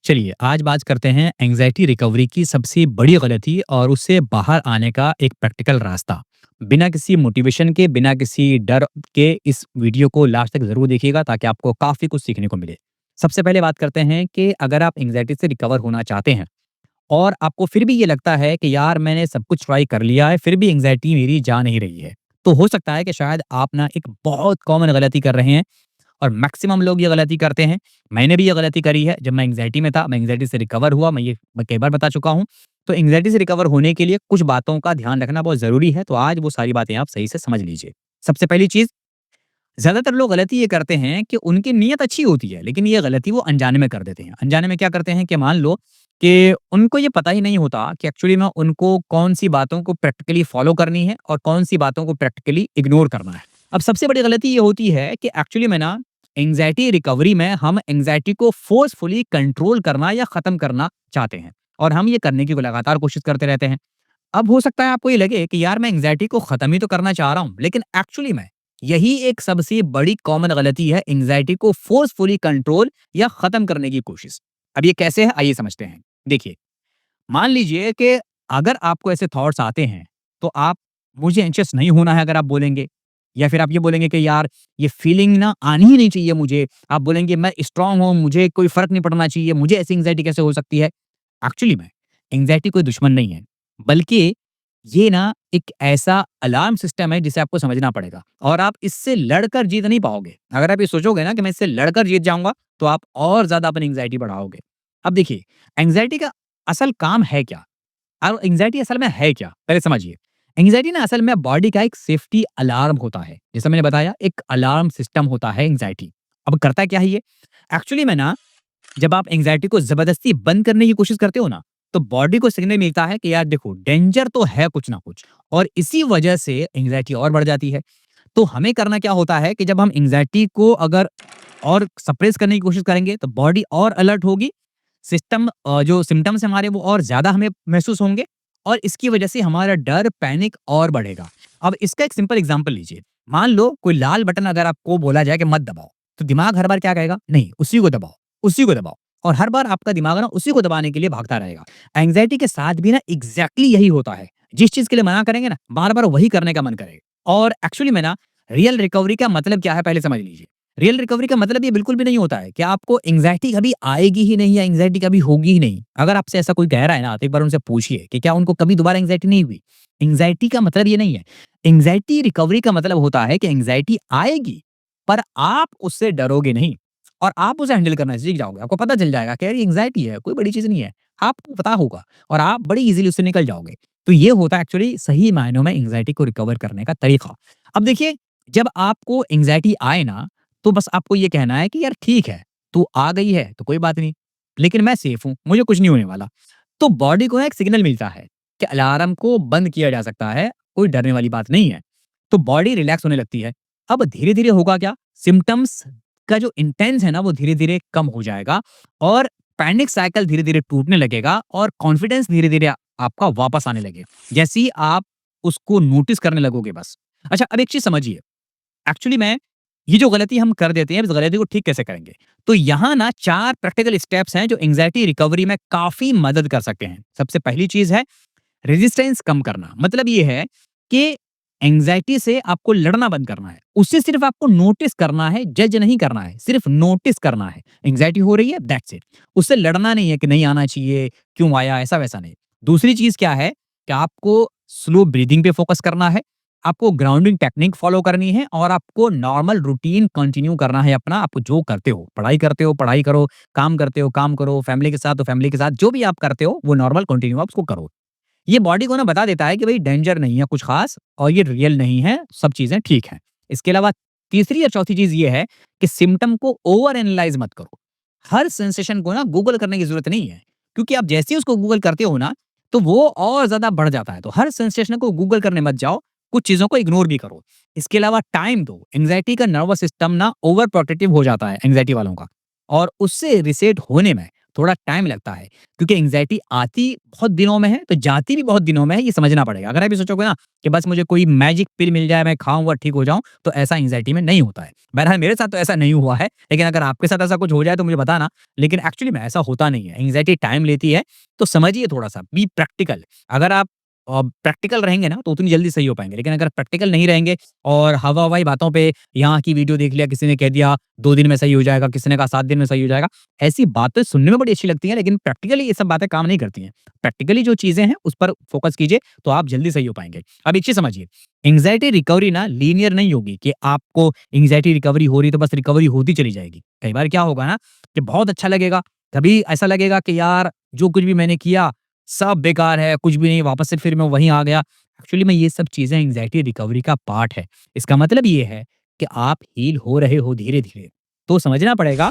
चलिए, आज बात करते हैं एंग्ज़ायटी रिकवरी की सबसे बड़ी गलती और उससे बाहर आने का एक प्रैक्टिकल रास्ता। बिना किसी मोटिवेशन के, बिना किसी डर के इस वीडियो को लास्ट तक ज़रूर देखिएगा ताकि आपको काफ़ी कुछ सीखने को मिले। सबसे पहले बात करते हैं कि अगर आप एंग्ज़ायटी से रिकवर होना चाहते हैं और आपको फिर भी ये लगता है कि यार मैंने सब कुछ ट्राई कर लिया है, फिर भी एंग्ज़ायटी मेरी जा नहीं रही है। तो हो सकता है कि शायद आप ना एक बहुत कॉमन गलती कर रहे हैं और मैक्सिमम लोग ये गलती करते हैं। मैंने भी ये गलती करी है जब मैं एंग्ज़ायटी में था, मैं एंग्ज़ायटी से रिकवर हुआ, मैं कई बार बता चुका हूँ। तो एंग्ज़ायटी से रिकवर होने के लिए कुछ बातों का ध्यान रखना बहुत ज़रूरी है, तो आज वो सारी बातें आप सही से समझ लीजिए। सबसे पहली चीज़, ज़्यादातर लोग गलती ये करते हैं कि उनकी नीयत अच्छी होती है, लेकिन ये गलती वो अनजाने में कर देते हैं। अनजाने में क्या करते हैं कि मान लो कि उनको ये पता ही नहीं होता कि एक्चुअली में उनको कौन-सी बातों को प्रैक्टिकली फ़ॉलो करनी है और कौन-सी बातों को प्रैक्टिकली इग्नोर करना है। अब सबसे बड़ी गलती ये होती है कि एक्चुअली में ना एंग्ज़ायटी रिकवरी में हम एंग्ज़ायटी को फ़ोर्सफुली कंट्रोल करना या ख़त्म करना चाहते हैं और हम ये करने की लगातार कोशिश करते रहते हैं। अब हो सकता है आपको ये लगे कि यार मैं एंग्ज़ायटी को ख़त्म ही तो करना चाह रहा हूँ, लेकिन एक्चुअली में यही एक सबसे बड़ी कॉमन गलती है, एंग्ज़ायटी को फ़ोर्सफुली कंट्रोल या ख़त्म करने की कोशिश। अब ये कैसे है आइए समझते हैं। देखिए, मान लीजिए कि अगर आपको ऐसे थॉट्स आते हैं, तो आप मुझे एंग्ज़ियस नहीं होना है अगर आप बोलेंगे या फिर आप ये बोलेंगे कि यार ये फीलिंग ना आनी ही नहीं चाहिए मुझे। आप बोलेंगे मैं स्ट्रॉन्ग हूँ, मुझे कोई फ़र्क नहीं पड़ना चाहिए, मुझे ऐसी एंग्ज़ायटी कैसे हो सकती है? एक्चुअली में एंग्ज़ायटी कोई दुश्मन नहीं है, बल्कि ये ना एक ऐसा अलार्म सिस्टम है जिसे आपको समझना पड़ेगा और आप इससे लड़कर जीत नहीं पाओगे। अगर आप ये सोचोगे ना कि मैं इससे लड़कर जीत जाऊँगा, तो आप और ज़्यादा अपनी एंग्ज़ायटी बढ़ाओगे। अब देखिए, एंग्ज़ायटी का असल काम है क्या? और एंग्ज़ायटी असल में है क्या? पहले समझिए। एंग्ज़ायटी ना असल में बॉडी का एक सेफ्टी अलार्म होता है। जैसा मैंने बताया एक अलार्म सिस्टम होता है एंग्ज़ायटी। अब करता क्या है ये? एक्चुअली में ना जब आप एंग्ज़ायटी को ज़बरदस्ती बंद करने की कोशिश करते हो ना, तो बॉडी को सिग्नल मिलता है कि यार देखो डेंजर तो है कुछ ना कुछ और इसी वजह से एंग्ज़ायटी और बढ़ जाती है। तो हमें करना क्या होता है कि जब हम एंग्ज़ायटी को अगर और सप्रेस करने की कोशिश करेंगे तो बॉडी और अलर्ट होगी, जो सिम्पटम्स हैं हमारे वो और ज़्यादा हमें महसूस होंगे और इसकी वजह से हमारा डर, पैनिक और बढ़ेगा। अब इसका एक सिंपल एग्ज़ाम्पल लीजिए। मान लो कोई लाल बटन अगर आपको बोला जाए कि मत दबाओ, तो दिमाग हर बार क्या कहेगा? नहीं, उसी को दबाओ, उसी को दबाओ और हर बार आपका दिमाग ना उसी को दबाने के लिए भागता रहेगा। एंग्ज़ायटी के साथ भी ना एग्ज़ैक्टली यही होता है। जिस चीज़ के लिए मना करेंगे ना, बार-बार वही करने का मन करेगा और एक्चुअली में ना रियल रिकवरी का मतलब क्या है पहले समझ लीजिए। रियल रिकवरी का मतलब ये बिल्कुल भी नहीं होता है कि आपको एंग्ज़ायटी कभी आएगी ही नहीं या एंग्ज़ायटी कभी होगी ही नहीं। अगर आपसे ऐसा कोई कह रहा है ना, तो एक बार उनसे पूछिए कि क्या उनको कभी दोबारा एंग्ज़ायटी नहीं हुई? एंग्ज़ायटी का मतलब ये नहीं है। एंग्ज़ायटी रिकवरी का मतलब होता है कि एंग्ज़ायटी आएगी, पर आप उससे डरोगे नहीं और आप उसे हैंडल करना सीख जाओगे। आपको पता चल जाएगा कि यार ये एंग्ज़ायटी है, कोई बड़ी चीज़ नहीं है। आपको पता होगा और आप बड़ी ईज़िली उससे निकल जाओगे। तो ये होता है एक्चुअली सही मायनों में एंग्ज़ायटी को रिकवर करने का तरीका। अब देखिए, जब आपको एंग्ज़ायटी आए ना तो बस आपको ये कहना है कि यार ठीक है, तू आ गई है तो कोई बात नहीं, लेकिन मैं सेफ हूँ, मुझे कुछ नहीं होने वाला। तो बॉडी को ना एक सिग्नल मिलता है कि अलार्म को बंद किया जा सकता है, कोई डरने वाली बात नहीं है। तो बॉडी रिलैक्स होने लगती है। अब धीरे-धीरे होगा क्या? सिम्पटम्स का जो इंटेंस है ना वो धीरे-धीरे कम हो जाएगा और पैनिक साइकिल धीरे-धीरे टूटने लगेगा और कॉन्फिडेंस धीरे-धीरे आपका वापस आने लगेगा। जैसे ही आप उसको नोटिस करने लगोगे बस। अच्छा अब एक चीज़ समझिए, एक्चुअली में ये जो गलती हम कर देते हैं, इस गलती को ठीक कैसे करेंगे? तो यहाँ ना 4 प्रैक्टिकल स्टेप्स हैं जो एंग्ज़ायटी रिकवरी में काफ़ी मदद कर सकते हैं। सबसे पहली चीज़ है रेजिस्टेंस कम करना। मतलब ये है कि एंग्ज़ायटी से आपको लड़ना बंद करना है। उससे सिर्फ़ आपको नोटिस करना है, जज नहीं करना है, सिर्फ़ नोटिस करना है। एंग्ज़ायटी हो रही है दैट्स इट। उससे लड़ना नहीं है कि नहीं आना चाहिए, क्यों आया, ऐसा-वैसा नहीं। दूसरी चीज़ क्या है कि आपको स्लो ब्रीथिंग पे फ़ोकस करना है। आपको ग्राउंडिंग टेक्निक फ़ॉलो करनी है और आपको नॉर्मल रूटीन कंटिन्यू करना है अपना, आप जो करते हो, पढ़ाई करते हो, पढ़ाई करो, काम करते हो, काम करो, फैमिली के साथ तो फैमिली के साथ, जो भी आप करते हो, वो नॉर्मल कंटिन्यू आप उसको करो। ये बॉडी को ना बता देता है कि भई डेंजर नहीं है कुछ ख़ास और ये रियल नहीं है, सब चीज़ें ठीक हैं। इसके अलावा तीसरी या चौथी चीज़ ये है कि सिम्पटम को ओवर एनालाइज़ मत करो। हर सेंसेशन को ना गूगल करने की ज़रूरत नहीं है, क्योंकि आप जैसे ही उसको गूगल करते हो ना, तो वो और ज़्यादा बढ़ जाता है। तो हर सेंसेशन को गूगल करने मत जाओ, कुछ चीज़ों को इग्नोर भी करो। इसके अलावा टाइम दो, एंग्ज़ायटी का नर्वस सिस्टम ना ओवर प्रोटेक्टिव हो जाता है एंग्ज़ायटी वालों का और उससे रीसेट होने में थोड़ा टाइम लगता है क्योंकि एंग्जायटी आती बहुत दिनों में है, तो जाती भी बहुत दिनों में है, ये समझना पड़ेगा। अगर आप ये सोचोगे ना कि बस मुझे कोई मैजिक पिल मिल जाए, मैं खाऊँ और ठीक हो जाऊँ, तो ऐसा एंग्जायटी में नहीं होता है। बहरहाल मेरे साथ तो ऐसा नहीं हुआ है, लेकिन अगर आपके साथ ऐसा कुछ हो जाए तो मुझे बताना, लेकिन एक्चुअली में ऐसा होता नहीं है। एंग्जायटी टाइम लेती है, तो समझिए थोड़ा-सा, बी प्रैक्टिकल। अगर आप प्रैक्टिकल रहेंगे ना, तो उतनी जल्दी सही हो पाएँगे, लेकिन अगर प्रैक्टिकल नहीं रहेंगे और हवा-हवाई बातों पे यहाँ की वीडियो देख लिया, किसी ने कह दिया 2 दिन में सही हो जाएगा, किसी ने कहा 7 दिन में सही हो जाएगा। ऐसी बातें सुनने में बड़ी अच्छी लगती हैं, लेकिन प्रैक्टिकली ये सब बातें काम नहीं करती हैं। प्रैक्टिकली जो चीज़ें हैं, उस पर फ़ोकस कीजिए, तो आप जल्दी सही हो पाएँगे। अब एक चीज़ समझिए, एंग्ज़ायटी रिकवरी ना लीनियर नहीं होगी कि आपको एंग्ज़ायटी रिकवरी हो रही है, तो बस रिकवरी होती चली जाएगी। कई बार क्या होगा ना कि बहुत अच्छा लगेगा, कभी ऐसा लगेगा कि यार, जो कुछ भी मैंने किया, सब बेकार है, कुछ भी नहीं, वापस से फिर मैं वहीं आ गया। एक्चुअली में ये सब चीज़ें एंग्ज़ायटी रिकवरी का पार्ट है। इसका मतलब ये है कि आप हील हो रहे हो धीरे-धीरे। तो समझना पड़ेगा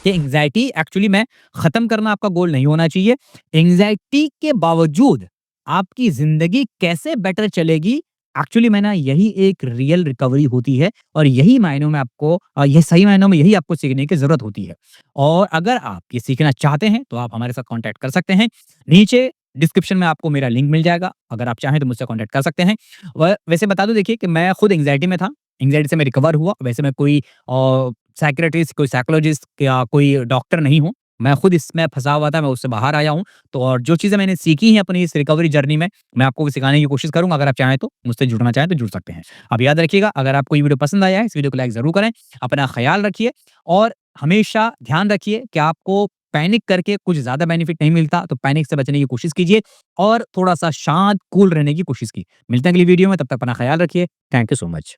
कि एंग्ज़ायटी एक्चुअली में ख़त्म करना आपका गोल नहीं होना चाहिए। एंग्ज़ायटी के बावजूद आपकी ज़िंदगी कैसे बेटर चलेगी, एक्चुअली में ना यही एक रियल रिकवरी होती है और यही मायनों में आपको ये सही मायनों में यही आपको सीखने की ज़रूरत होती है। और अगर आप ये सीखना चाहते हैं, तो आप हमारे साथ कॉन्टैक्ट कर सकते हैं। नीचे डिस्क्रिप्शन में आपको मेरा लिंक मिल जाएगा। अगर आप चाहें तो मुझसे कॉन्टैक्ट कर सकते हैं। वैसे बता दूँ देखिए कि मैं खुद एंग्ज़ायटी में था। एंग्ज़ायटी से मैं रिकवर हुआ। वैसे मैं कोई साइकियाट्रिस्ट, कोई साइकोलॉजिस्ट या कोई डॉक्टर नहीं हूँ। मैं खुद इसमें फँसा हुआ था, मैं उससे बाहर आया हूँ। तो और जो चीज़ें मैंने सीखी हैं अपनी इस रिकवरी जर्नी में, मैं आपको वो सिखाने की कोशिश करूँगा। अगर आप चाहें तो, मुझसे जुड़ना चाहें तो जुड़ सकते हैं। अब याद रखिएगा, अगर आपको ये वीडियो पसंद आया है, इस वीडियो को लाइक ज़रूर करें। अपना ख़्याल रखिए और हमेशा ध्यान रखिए कि आपको पैनिक करके कुछ ज़्यादा बेनिफिट नहीं मिलता, तो पैनिक से बचने की कोशिश कीजिए और थोड़ा-सा शांत, कूल रहने की कोशिश की। मिलते हैं अगली वीडियो में, तब तक अपना ख़्याल रखिए। Thank you so much.